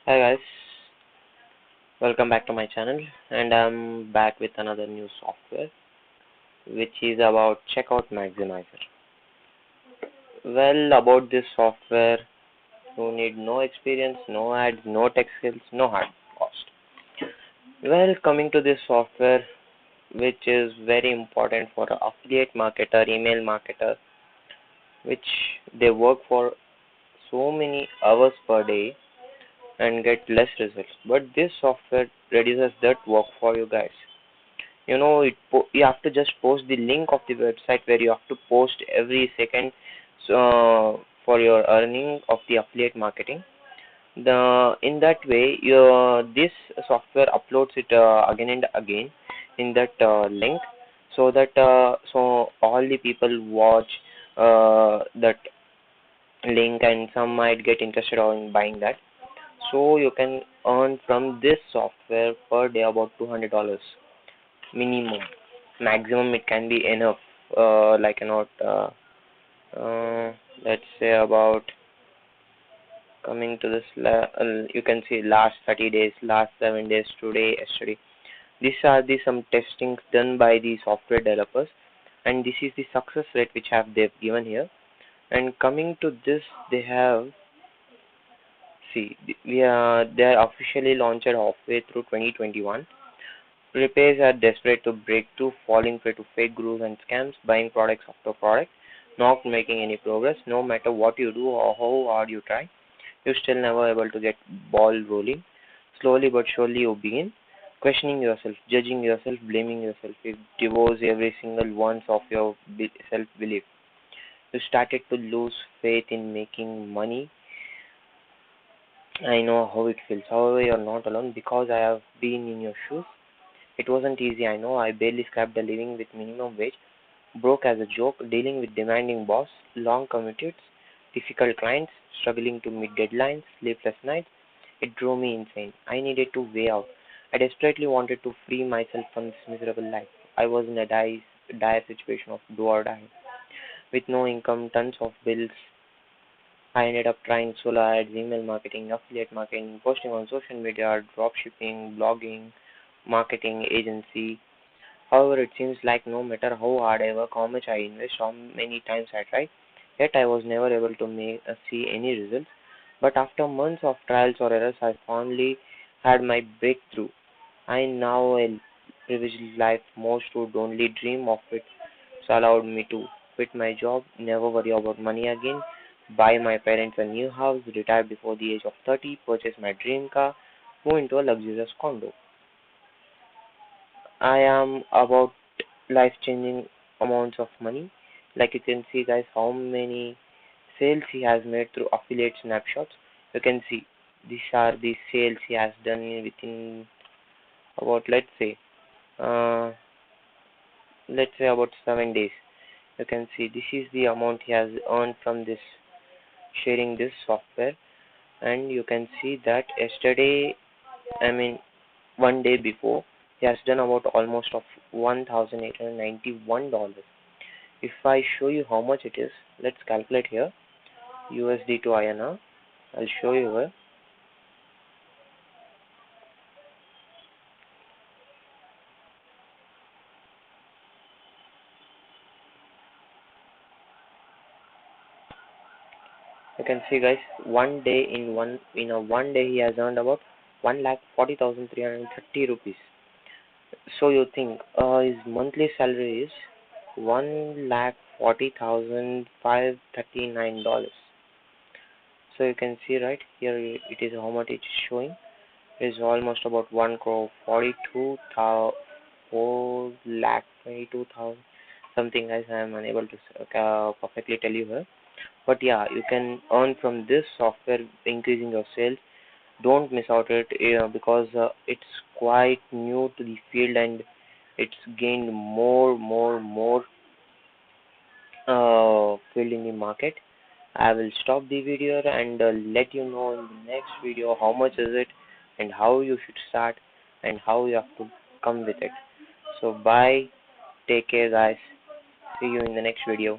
Hi guys, welcome back to my channel, and I'm back with another new software which is about Checkout Maximizer. Well, about this software, you need no experience, no ads, no tech skills, no hard cost. Well, coming to this software, which is very important for an affiliate marketer, email marketer, which they work for so many hours per day and get less results. But this software reduces that work for you guys. You have to just post the link of the website where you have to post every second, for your earning of the affiliate marketing. The in that way, your this software uploads it again and again in that link, so that so all the people watch that link, and some might get interested in buying that. So you can earn from this software per day about $200 minimum. Maximum it can be enough, like uh, let's say about, coming to this you can see last 30 days, last 7 days, today, yesterday. These are the some testings done by the software developers, and this is the success rate which have they've given here. And coming to this, they have, see, they are officially launched halfway through 2021. Repairs are desperate to break through, falling prey to fake gurus and scams, buying products after product, not making any progress. No matter what you do or how hard you try, you're still never able to get ball rolling. Slowly but surely you begin questioning yourself, judging yourself, blaming yourself. You divorce every single ounce of your self-belief. You started to lose faith in making money. I know how it feels. However, you're not alone, because I have been in your shoes. It wasn't easy, I know. I barely scraped a living with minimum wage, broke as a joke, dealing with demanding boss, long commutes, difficult clients, struggling to meet deadlines, sleepless nights. It drove me insane. I needed to way out. I desperately wanted to free myself from this miserable life. I was in a dire situation of do or die. With no income, tons of bills, I ended up trying solo ads, email marketing, affiliate marketing, posting on social media, dropshipping, blogging, marketing agency. However, it seems like no matter how hard I work, how much I invest, how many times I try, yet I was never able to see any results. But after months of trials or errors, I finally had my breakthrough. I now a privileged life most would only dream of it. So allowed me to quit my job, never worry about money again, buy my parents a new house, retire before the age of 30, purchase my dream car, move into a luxurious condo. I am about life-changing amounts of money. Like you can see, guys, how many sales he has made through affiliate snapshots. You can see these are the sales he has done within about, uh, let's say about 7 days. You can see this is the amount he has earned from this sharing this software. And you can see that yesterday, I mean one day before, he has done about almost of $1,891. If I show you how much it is, let's calculate here. USD to INR. I'll show you here. You can see, guys, one day in a one day he has earned about 1,40,330 rupees. So you think his monthly salary is 1,40,539. So you can see right here it is how much it is showing. It is almost about 1 crore 4,22,000 something, guys. I am unable to perfectly tell you here. But yeah, you can earn from this software, increasing your sales. Don't miss out it, because it's quite new to the field, and it's gained more field in the market. I will stop the video and let you know in the next video how much is it, and how you should start, and how you have to come with it. So bye, take care, guys. See you in the next video.